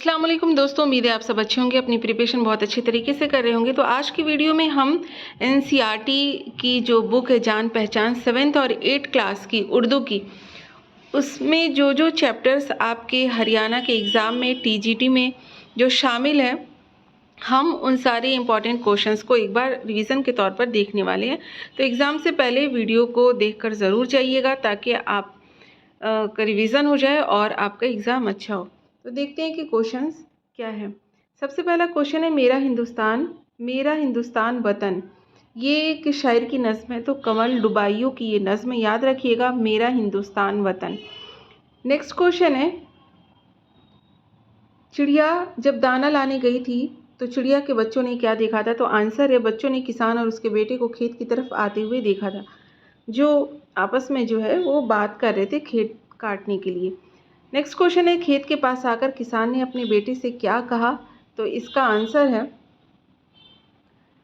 अस्सलाम वालेकुम दोस्तों, उम्मीद है आप सब अच्छे होंगे, अपनी प्रिपरेशन बहुत अच्छे तरीके से कर रहे होंगे। तो आज की वीडियो में हम एनसीईआरटी की जो बुक है जान पहचान 7th और 8th क्लास की उर्दू की, उसमें जो जो चैप्टर्स आपके हरियाणा के एग्ज़ाम में टीजीटी में जो शामिल है, हम उन सारे इंपॉर्टेंट क्वेश्चंस को एक बार रिवीजन के तौर पर देखने वाले हैं। तो एग्ज़ाम से पहले वीडियो को देखकर ज़रूर जाइएगा ताकि आप का रिवीजन हो जाए और आपका एग्ज़ाम अच्छा हो। तो देखते हैं कि क्वेश्चंस क्या है। सबसे पहला क्वेश्चन है मेरा हिंदुस्तान वतन। ये एक शायर की नज़्म है, तो कमल डुबाइयों की ये नज़्म याद रखिएगा, मेरा हिंदुस्तान वतन। नेक्स्ट क्वेश्चन है, चिड़िया जब दाना लाने गई थी तो चिड़िया के बच्चों ने क्या देखा था? तो आंसर है, बच्चों ने किसान और उसके बेटे को खेत की तरफ आते हुए देखा था, जो आपस में जो है वो बात कर रहे थे खेत काटने के लिए। नेक्स्ट क्वेश्चन है, खेत के पास आकर किसान ने अपने बेटे से क्या कहा? तो इसका आंसर है,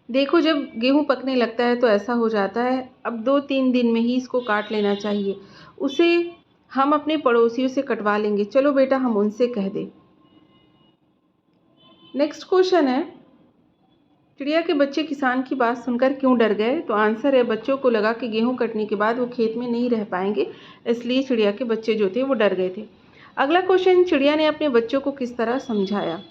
देखो जब गेहूं पकने लगता है तो ऐसा हो जाता है, अब 2-3 दिन में ही इसको काट लेना चाहिए, उसे हम अपने पड़ोसियों से कटवा लेंगे, चलो बेटा हम उनसे कह दें। नेक्स्ट क्वेश्चन है, चिड़िया के बच्चे किसान की बात सुनकर क्यों डर गए? तो आंसर है, बच्चों को लगा कि गेहूं कटने के बाद वो खेत में नहीं रह पाएंगे, इसलिए चिड़िया के बच्चे जो थे वो डर गए थे। अगला क्वेश्चन, चिड़िया ने अपने बच्चों को किस तरह समझाया?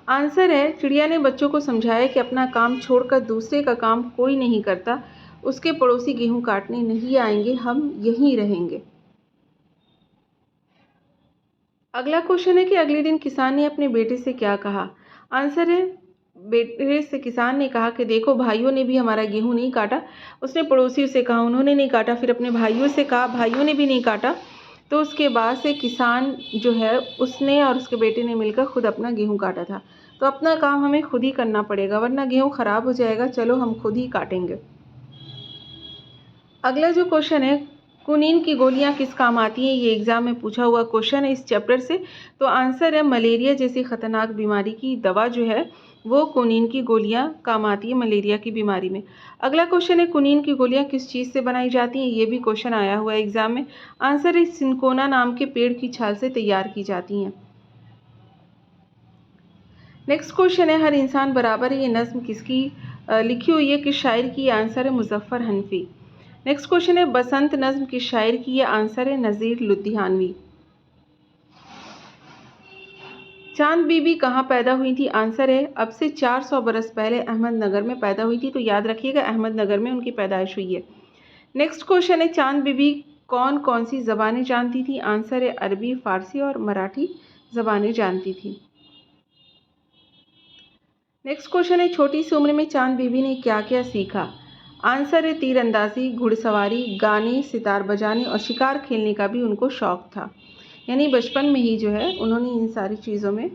आंसर है, चिड़िया ने बच्चों को समझाया कि अपना काम छोड़कर दूसरे का काम कोई नहीं करता, उसके पड़ोसी गेहूं काटने नहीं आएंगे, हम यहीं रहेंगे। अगला क्वेश्चन है कि अगले दिन किसान ने अपने बेटे से क्या कहा? आंसर है, बेटे से किसान ने कहा कि देखो भाइयों ने भी हमारा गेहूं नहीं काटा। उसने पड़ोसियों से कहा, उन्होंने नहीं काटा, फिर अपने भाइयों से कहा, भाइयों ने भी नहीं काटा। तो उसके बाद से किसान जो है उसने और उसके बेटे ने मिलकर खुद अपना गेहूं काटा था। तो अपना काम हमें खुद ही करना पड़ेगा वरना गेहूं खराब हो जाएगा, चलो हम खुद ही काटेंगे। अगला जो क्वेश्चन है, कुनीन की गोलियां किस काम आती हैं? ये एग्जाम में पूछा हुआ क्वेश्चन है इस चैप्टर से। तो आंसर है, मलेरिया जैसी खतरनाक बीमारी की दवा जो है वो कुनीन की गोलियां काम आती है मलेरिया की बीमारी में। अगला क्वेश्चन है, कुनीन की गोलियां किस चीज़ से बनाई जाती हैं? ये भी क्वेश्चन आया हुआ है एग्जाम में। आंसर है, सिंकोना नाम के पेड़ की छाल से तैयार की जाती हैं। नेक्स्ट क्वेश्चन है, हर इंसान बराबर है, ये नज़्म किसकी लिखी हुई है, किस शायर की? आंसर है, मुज़फ़्फ़र हनफी। नेक्स्ट क्वेश्चन है, बसंत नज़्म किस शायर की? ये आंसर है, नज़ीर लुधियानवी। चांद बीबी कहाँ पैदा हुई थी? आंसर है, अब से 400 बरस पहले अहमदनगर में पैदा हुई थी, तो याद रखिएगा अहमदनगर में उनकी पैदाइश हुई है। नेक्स्ट क्वेश्चन है, चांद बीबी कौन कौन सी ज़बानें जानती थी? आंसर है, अरबी, फ़ारसी और मराठी ज़बानें जानती थी। नेक्स्ट क्वेश्चन है, छोटी सी उम्र में चांद बीबी ने क्या क्या सीखा? आंसर है, तीरंदाजी, घुड़सवारी, गाने, सितार बजाने और शिकार खेलने का भी उनको शौक था। यानी बचपन में ही जो है उन्होंने इन सारी चीज़ों में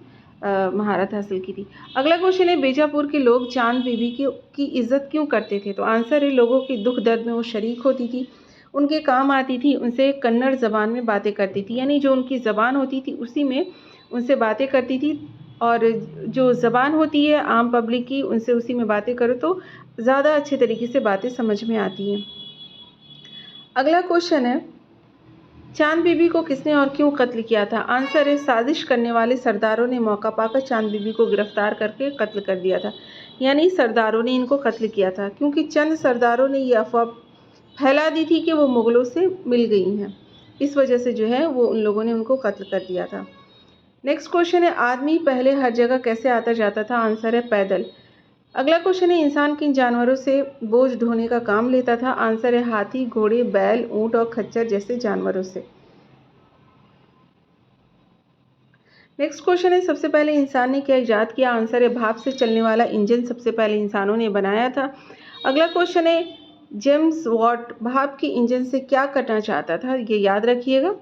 महारत हासिल की थी। अगला क्वेश्चन है, बीजापुर के लोग चांद बीबी की इज्जत क्यों करते थे? तो आंसर है, लोगों के दुख दर्द में वो शरीक होती थी, उनके काम आती थी, उनसे कन्नड़ ज़बान में बातें करती थी, यानी जो उनकी ज़बान होती थी उसी में उनसे बातें करती थी, और जो ज़बान होती है आम पब्लिक की, उनसे उसी में बातें करो तो ज़्यादा अच्छे तरीके से बातें समझ में आती हैं। अगला क्वेश्चन है, चांद बीबी को किसने और क्यों कत्ल किया था? आंसर है, साजिश करने वाले सरदारों ने मौका पाकर चांद बीबी को गिरफ्तार करके कत्ल कर दिया था। यानी सरदारों ने इनको कत्ल किया था क्योंकि चंद सरदारों ने ये अफवाह फैला दी थी कि वो मुग़लों से मिल गई हैं, इस वजह से जो है वो उन लोगों ने उनको कत्ल कर दिया था। नेक्स्ट क्वेश्चन है, आदमी पहले हर जगह कैसे आता जाता था? आंसर है, पैदल। अगला क्वेश्चन है, इंसान किन जानवरों से बोझ ढोने का काम लेता था? आंसर है, हाथी, घोड़े, बैल, ऊंट और खच्चर जैसे जानवरों से। नेक्स्ट क्वेश्चन है, सबसे पहले इंसान ने क्या इजाद किया? आंसर है, भाप से चलने वाला इंजन सबसे पहले इंसानों ने बनाया था। अगला क्वेश्चन है, जेम्स वॉट भाप के इंजन से क्या करना चाहता था? ये याद रखिएगा।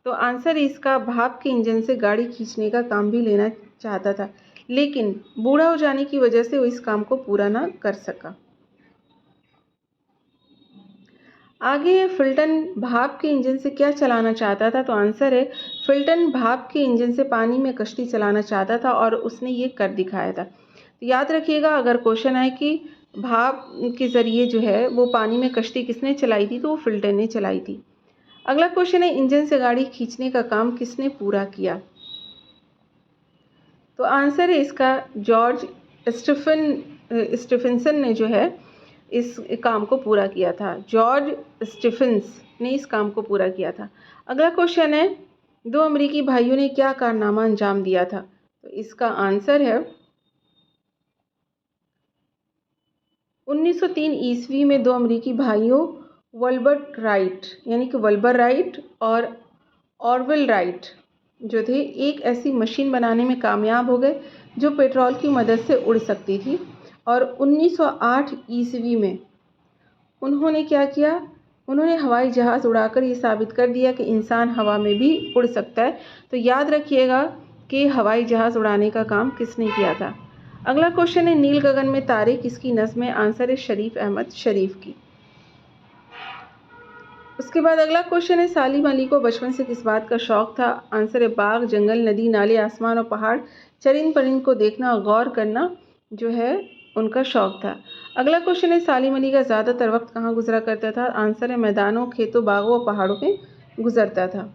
तो आंसर इसका, भाप के इंजन से गाड़ी खींचने का काम भी लेना चाहता था, लेकिन बूढ़ा हो जाने की वजह से वो इस काम को पूरा ना कर सका। आगे, फिल्टन भाप के इंजन से क्या चलाना चाहता था? तो आंसर है, फिल्टन भाप के इंजन से पानी में कश्ती चलाना चाहता था और उसने ये कर दिखाया था। तो याद रखिएगा, अगर क्वेश्चन आए कि भाप के ज़रिए जो है वो पानी में कश्ती किसने चलाई थी, तो वो फिल्टन ने चलाई थी। अगला क्वेश्चन है, इंजन से गाड़ी खींचने का काम किसने पूरा किया? तो आंसर है इसका जॉर्ज स्टीफेंसन ने जो है इस काम को पूरा किया था। जॉर्ज स्टीफेंस ने इस काम को पूरा किया था। अगला क्वेश्चन है, दो अमेरिकी भाइयों ने क्या कारनामा अंजाम दिया था? तो इसका आंसर है 1903 ईस्वी में दो अमेरिकी भाइयों वल्बर राइट यानी कि वल्बर राइट और ऑरवेल राइट जो थे एक ऐसी मशीन बनाने में कामयाब हो गए जो पेट्रोल की मदद से उड़ सकती थी। और 1908 ईस्वी में उन्होंने क्या किया? उन्होंने हवाई जहाज़ उड़ाकर ये साबित कर दिया कि इंसान हवा में भी उड़ सकता है। तो याद रखिएगा कि हवाई जहाज़ उड़ाने का काम किसने किया था। अगला क्वेश्चन है, नील गगन में तारे किसकी नज़्म है? आंसर है शरीफ अहमद शरीफ की। उसके बाद अगला क्वेश्चन है, सालिम अली को बचपन से किस बात का शौक़ था? आंसर है बाग, जंगल, नदी, नाले, आसमान और पहाड़, चरिंद परिंद को देखना और गौर करना जो है उनका शौक़ था। अगला क्वेश्चन है, सालिम अली का ज़्यादातर वक्त कहाँ गुजरा करता था? आंसर है मैदानों, खेतों, बागों और पहाड़ों में गुजरता था।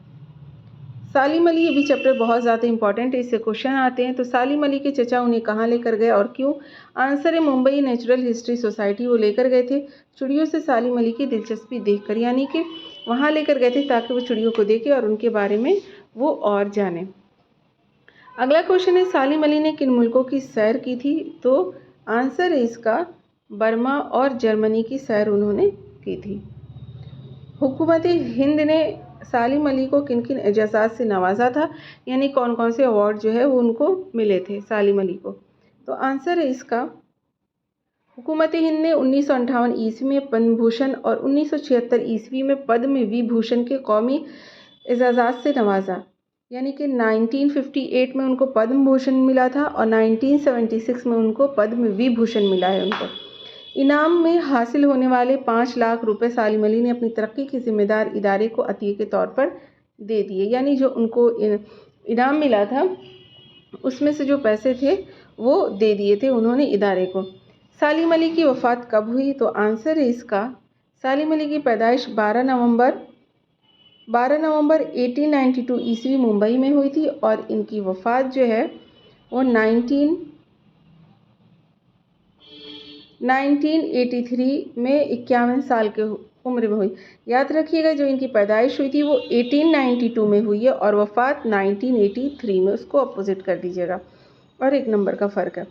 सालिम अली, ये भी चैप्टर बहुत ज़्यादा इंपॉर्टेंट है, इससे क्वेश्चन आते हैं। तो सालिम अली के चचा उन्हें कहाँ लेकर गए और क्यों? आंसर है मुंबई नेचुरल हिस्ट्री सोसाइटी वो लेकर गए थे चिड़ियों से सालिम अली की दिलचस्पी देखकर, यानी कि वहाँ लेकर गए थे ताकि वो चिड़ियों को देखे और उनके बारे में वो और जाने। अगला क्वेश्चन है, सालिम अली ने किन मुल्कों की सैर की थी? तो आंसर है इसका बर्मा और जर्मनी की सैर उन्होंने की थी। हुकूमत हिंद ने सालिम अली को किन किन एजाज़ात से नवाजा था, यानी कौन कौन से अवार्ड जो है वो उनको मिले थे सालिम अली को? तो आंसर है इसका हुकूमत हिंद ने 1958 ईस्वी में पद्म भूषण और 1976 ईस्वी में पद्म विभूषण के कौमी एजाज़ात से नवाजा, यानी कि 1958 में उनको पद्म भूषण मिला था और 1976 में उनको पद्म विभूषण मिला है उनको। इनाम में हासिल होने वाले 5 लाख रुपए सालिम अली ने अपनी तरक्की के जिम्मेदार इदारे को अतिये के तौर पर दे दिए, यानी जो उनको इनाम मिला था उसमें से जो पैसे थे वो दे दिए थे उन्होंने इदारे को। सालिम अली की वफ़ात कब हुई? तो आंसर है इसका सालिम अली की पैदाइश 12 नवंबर 1892 ईस्वी मुंबई में हुई थी और इनकी वफ़ात जो है वो 1983 में 51 साल के उम्र में हुई। याद रखिएगा जो इनकी पैदाइश हुई थी वो 1892 में हुई है और वफ़ात 1983 में, उसको अपोजिट कर दीजिएगा और 1 नंबर का फ़र्क है।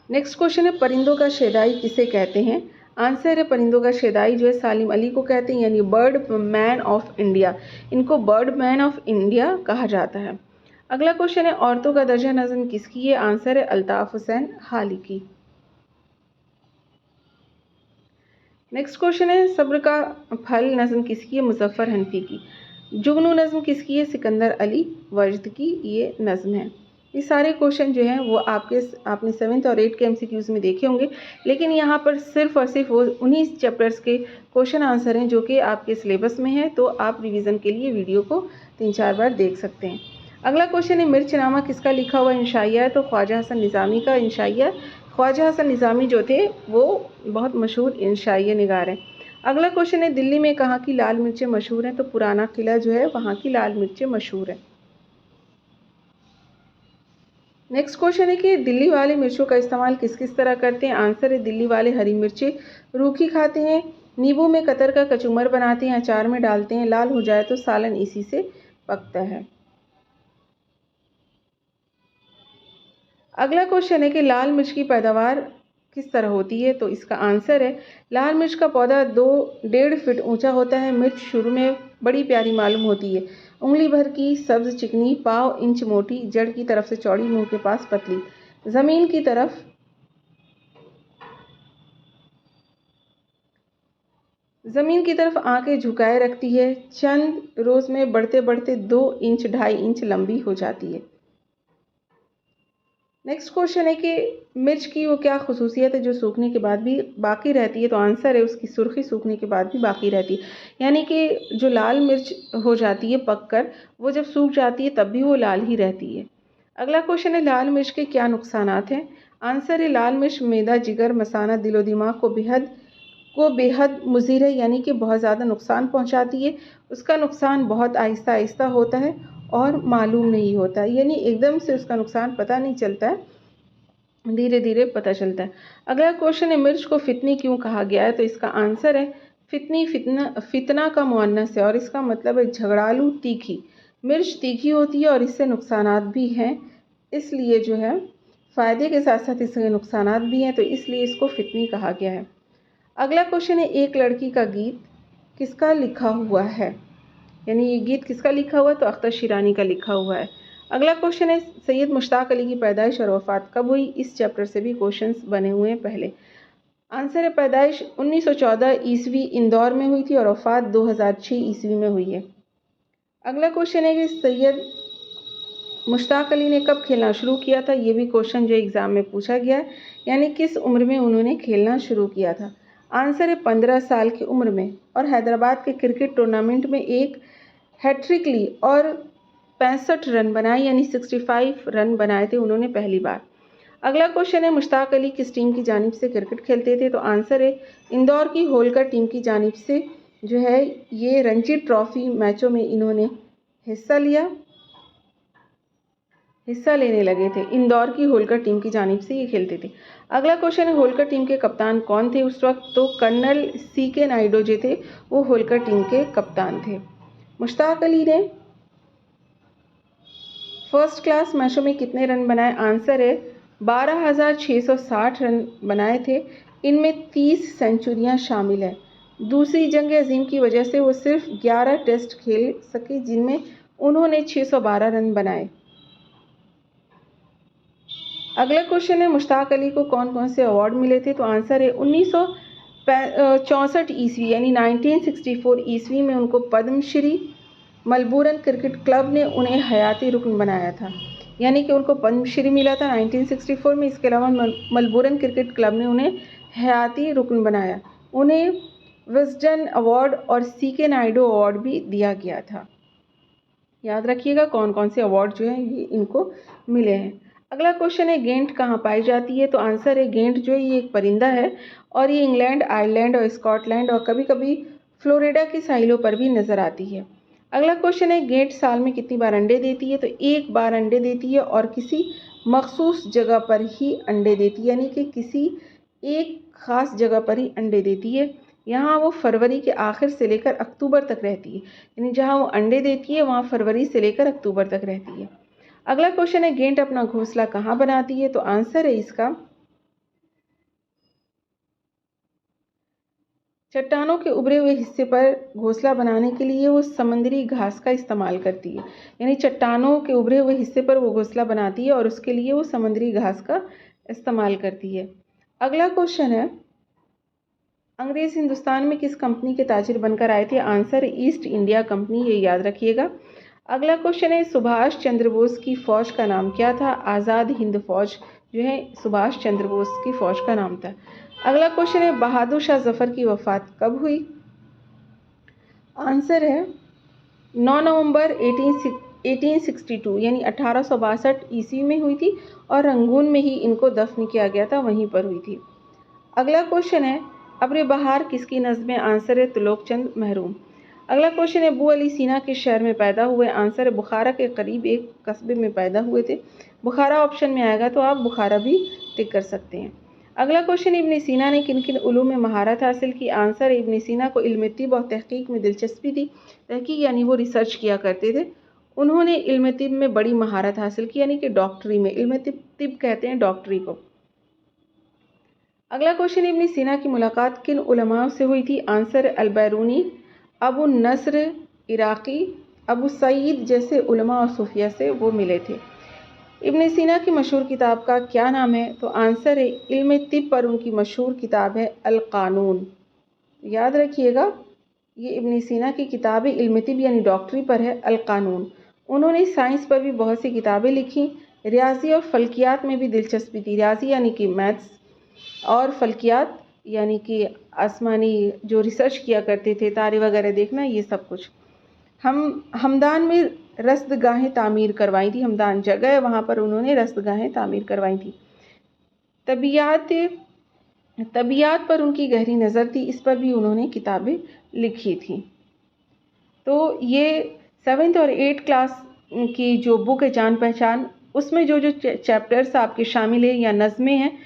नेक्स्ट क्वेश्चन है, परिंदों का शेदाई किसे कहते हैं? आंसर है परिंदों का शेदाई जो है सालिम अली को कहते हैं, यानी बर्ड मैन ऑफ इंडिया। इनको बर्ड मैन ऑफ इंडिया कहा जाता है। अगला क्वेश्चन है, औरतों का दर्जा नज़्म किसकी है? आंसर है अल्ताफ़ हुसैन हाली की। नेक्स्ट क्वेश्चन है, सब्र का फल नज़्म किसकी है? मुज़फ़्फ़र हनफी की। जुगनू नज़्म किसकी है? सिकंदर अली वजद की ये नज़्म है। ये सारे क्वेश्चन जो हैं वो आपने 7th और 8th के MCQs में देखे होंगे, लेकिन यहाँ पर सिर्फ और सिर्फ वो उन्हीं चैप्टर्स के क्वेश्चन आंसर हैं जो कि आपके सिलेबस में हैं, तो आप रिवीजन के लिए वीडियो को 3-4 बार देख सकते हैं। अगला क्वेश्चन है, मिर्चनामा किसका लिखा हुआ इंशाइया है? तो ख्वाजा हसन निज़ामी का इंशाइया। ख्वाजा हसन निज़ामी जो थे वो बहुत मशहूर इंशाइया निगार हैं। अगला क्वेश्चन है, दिल्ली में कहाँ की लाल मिर्चें मशहूर हैं? तो पुराना किला जो है वहाँ की लाल मिर्चें मशहूर हैं। नेक्स्ट क्वेश्चन है कि दिल्ली वाले मिर्चों का इस्तेमाल किस किस तरह करते हैं? आंसर है दिल्ली वाले हरी मिर्चें रूखी खाते हैं, नींबू में कतर का कचूमर बनाते हैं, अचार में डालते हैं, लाल हो जाए तो सालन इसी से पकता है। अगला क्वेश्चन है कि लाल मिर्च की पैदावार किस तरह होती है? तो इसका आंसर है लाल मिर्च का पौधा 2-1.5 फीट ऊंचा होता है। मिर्च शुरू में बड़ी प्यारी मालूम होती है, उंगली भर की, सब्ज, चिकनी, पाव इंच मोटी, जड़ की तरफ से चौड़ी, मुंह के पास पतली, ज़मीन की तरफ आंखें झुकाए रखती है, चंद रोज़ में बढ़ते बढ़ते 2 इंच 2.5 इंच लंबी हो जाती है। नेक्स्ट क्वेश्चन है कि मिर्च की वो क्या खुसूसियत है जो सूखने के बाद भी बाकी रहती है? तो आंसर है उसकी सुर्खी सूखने के बाद भी बाकी रहती है, यानी कि जो लाल मिर्च हो जाती है पककर, वो जब सूख जाती है तब भी वो लाल ही रहती है। अगला क्वेश्चन है, लाल मिर्च के क्या नुकसानात हैं? आंसर है लाल मिर्च मैदा, जिगर, मसाना, दिलो दिमाग को बेहद मुज़िर है, यानी कि बहुत ज़्यादा नुकसान पहुँचाती है। उसका नुकसान बहुत आहिस्ता आहिस्ता होता है और मालूम नहीं होता, यानी एकदम से उसका नुकसान पता नहीं चलता है, धीरे धीरे पता चलता है। अगला क्वेश्चन है, मिर्च को फितनी क्यों कहा गया है? तो इसका आंसर है फितनी फितना का मुअन्नस है और इसका मतलब है झगड़ालू, तीखी। मिर्च तीखी होती है और इससे नुकसानात भी हैं, इसलिए जो है फ़ायदे के साथ साथ इसके नुकसानात भी हैं, तो इसलिए इसको फितनी कहा गया है। अगला क्वेश्चन है, एक लड़की का गीत किसका लिखा हुआ है? यानी ये गीत किसका लिखा हुआ है? तो अख्तर शिरानी का लिखा हुआ है। अगला क्वेश्चन है, सैयद मुश्ताक अली की पैदाइश और वफ़ात कब हुई? इस चैप्टर से भी क्वेश्चंस बने हुए हैं पहले। आंसर है, पैदाइश 1914 ईस्वी इंदौर में हुई थी और वफ़ात 2006 ईस्वी में हुई है। अगला क्वेश्चन है कि सैयद मुश्ताक अली ने कब खेलना शुरू किया था? ये भी क्वेश्चन जो एग्ज़ाम में पूछा गया है, यानी किस उम्र में उन्होंने खेलना शुरू किया था? आंसर है 15 साल की उम्र में और हैदराबाद के क्रिकेट टूर्नामेंट में एक हैट्रिक ली और 65 रन बनाए, यानी 65 रन बनाए थे उन्होंने पहली बार। अगला क्वेश्चन है, मुश्ताक अली किस टीम की जानिब से क्रिकेट खेलते थे? तो आंसर है इंदौर की होलकर टीम की जानिब से जो है ये रणजी ट्रॉफी मैचों में इन्होंने हिस्सा लेने लगे थे। इंदौर की होलकर टीम की जानिब से ये खेलते थे। अगला क्वेश्चन है, होलकर टीम के कप्तान कौन थे उस वक्त? तो कर्नल CK नायडू जो थे वो होलकर टीम के कप्तान थे। मुश्ताक अली ने फर्स्ट क्लास मैचों में कितने रन बनाए? आंसर है 12,660 रन बनाए थे, इनमें 30 सेंचुरियां शामिल है। दूसरी जंग अजीम की वजह से वो सिर्फ 11 टेस्ट खेल सके, जिनमें उन्होंने 612 रन बनाए। अगला क्वेश्चन है, मुश्ताक अली को कौन कौन से अवार्ड मिले थे? तो आंसर है 1964 ईस्वी यानी 1964 ईस्वी में उनको पद्मश्री, मलबूरन क्रिकेट क्लब ने उन्हें हयाती रुकन बनाया था, यानी कि उनको पद्मश्री मिला था 1964 में। इसके अलावा मलबूरन क्रिकेट क्लब ने उन्हें हयाती रुकन बनाया। उन्हें विजडन अवार्ड और CK नायडू अवार्ड भी दिया गया था। याद रखिएगा कौन कौन से अवार्ड जो हैं ये इनको मिले हैं। अगला क्वेश्चन है, गेंट कहाँ पाई जाती है? तो आंसर है गेंट जो है ये एक परिंदा है और ये इंग्लैंड, आयरलैंड और स्कॉटलैंड और कभी कभी फ्लोरिडा की साहिलों पर भी नज़र आती है। अगला क्वेश्चन है, गेंट साल में कितनी बार अंडे देती है? तो एक बार अंडे देती है और किसी मखसूस जगह पर ही अंडे देती है, यानी कि किसी एक ख़ास जगह पर ही अंडे देती है। यहाँ वो फरवरी के आखिर से लेकर अक्टूबर तक रहती है, यानी जहाँ वो अंडे देती है वहाँ फरवरी से लेकर अक्टूबर तक रहती है। अगला क्वेश्चन है, गेंट अपना घोंसला कहाँ बनाती है? तो आंसर है इसका चट्टानों के उभरे हुए हिस्से पर घोंसला बनाने के लिए वो समुद्री घास का इस्तेमाल करती है, यानी चट्टानों के उभरे हुए हिस्से पर वो घोंसला बनाती है और उसके लिए वो समुद्री घास का इस्तेमाल करती है। अगला क्वेश्चन है, अंग्रेज हिंदुस्तान में किस कंपनी के ताजिर बनकर आए थे? आंसर ईस्ट इंडिया कंपनी, ये याद रखिएगा। अगला क्वेश्चन है, सुभाष चंद्र बोस की फौज का नाम क्या था? आज़ाद हिंद फौज जो है सुभाष चंद्र बोस की फौज का नाम था। अगला क्वेश्चन है, बहादुर शाह जफर की वफात कब हुई? आंसर है 9 नवंबर 1862 यानी 1862 ईस्वी में हुई थी और रंगून में ही इनको दफन किया गया था, वहीं पर हुई थी। अगला क्वेश्चन है, अब्र बहार किसकी नज़्म है? आंसर है तुलोकचंद महरूम। अगला क्वेश्चन है, अबू अली सीना किस शहर में पैदा हुए? आंसर है बुखारा के करीब एक कस्बे में पैदा हुए थे। बुखारा ऑप्शन में आएगा तो आप बुखारा भी टिक कर सकते हैं। अगला क्वेश्चन, इब्न सीना ने किन किन उलूम में महारत हासिल की? आंसर है इब्न सीना को इल्म तिब और तहकीक में दिलचस्पी थी। तहकीक यानी वो रिसर्च किया करते थे। उन्होंने इल्म तिब में बड़ी महारत हासिल की, यानी कि डॉक्टरी में। इल्म तिब कहते हैं डॉक्टरी को। अगला क्वेश्चन, इब्न सीना की मुलाकात किन उलमाओं से हुई थी? आंसर अल-बैरूनी, अबू नस्र इराक़ी, अबू सईद जैसे उलमा और सूफिया से वो मिले थे। इब्न सीना की मशहूर किताब का क्या नाम है? तो आंसर है इल्म तिब पर उनकी मशहूर किताब है अल-क़ानून। याद रखिएगा ये इब्न सीना की किताब है, इल्म तिब यानी डॉक्टरी पर है, अल-क़ानून। उन्होंने साइंस पर भी बहुत सी किताबें लिखी। रियाजी और फल्कियात में भी दिलचस्पी थी। रियाजी यानी कि मैथ्स और फल्कियात यानी कि आसमानी जो रिसर्च किया करते थे, तारे वगैरह देखना, ये सब कुछ। हमदान में रसदगाहें तामीर करवाई थी। हमदान जगह है, वहाँ पर उन्होंने रसदगाहें तामीर करवाई थी। तबीयात पर उनकी गहरी नज़र थी, इस पर भी उन्होंने किताबें लिखी थी। तो ये 7th और 8th क्लास की जो बुक है जान पहचान, उसमें जो जो चैप्टर्स आपके शामिल है या नज़में हैं,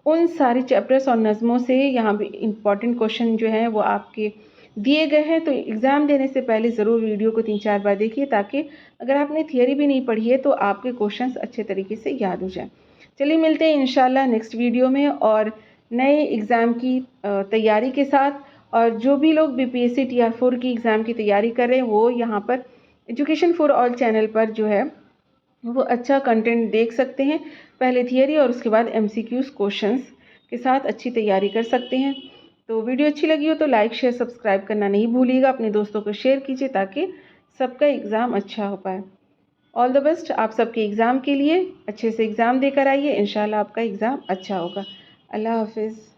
उन सारे चैप्टर्स और नज़मों से यहाँ पे इम्पॉर्टेंट क्वेश्चन जो हैं वो आपके दिए गए हैं। तो एग्ज़ाम देने से पहले ज़रूर वीडियो को 3-4 बार देखिए, ताकि अगर आपने थियरी भी नहीं पढ़ी है तो आपके क्वेश्चंस अच्छे तरीके से याद हो जाएं। चलिए मिलते हैं इंशाल्लाह नेक्स्ट वीडियो में और नए एग्ज़ाम की तैयारी के साथ। और जो भी लोग BPSC TR 4 की एग्ज़ाम की तैयारी कर रहे हैं वो यहाँ पर एजुकेशन फॉर ऑल चैनल पर जो है वो अच्छा कंटेंट देख सकते हैं। पहले थियरी और उसके बाद MCQs क्वेश्चंस के साथ अच्छी तैयारी कर सकते हैं। तो वीडियो अच्छी लगी हो तो लाइक शेयर सब्सक्राइब करना नहीं भूलिएगा। अपने दोस्तों को शेयर कीजिए ताकि सबका एग्ज़ाम अच्छा हो पाए। ऑल द बेस्ट आप सबके एग्ज़ाम के लिए। अच्छे से एग्ज़ाम देकर आइए, इंशाल्लाह आपका एग्ज़ाम अच्छा होगा। अल्लाह हाफिज़।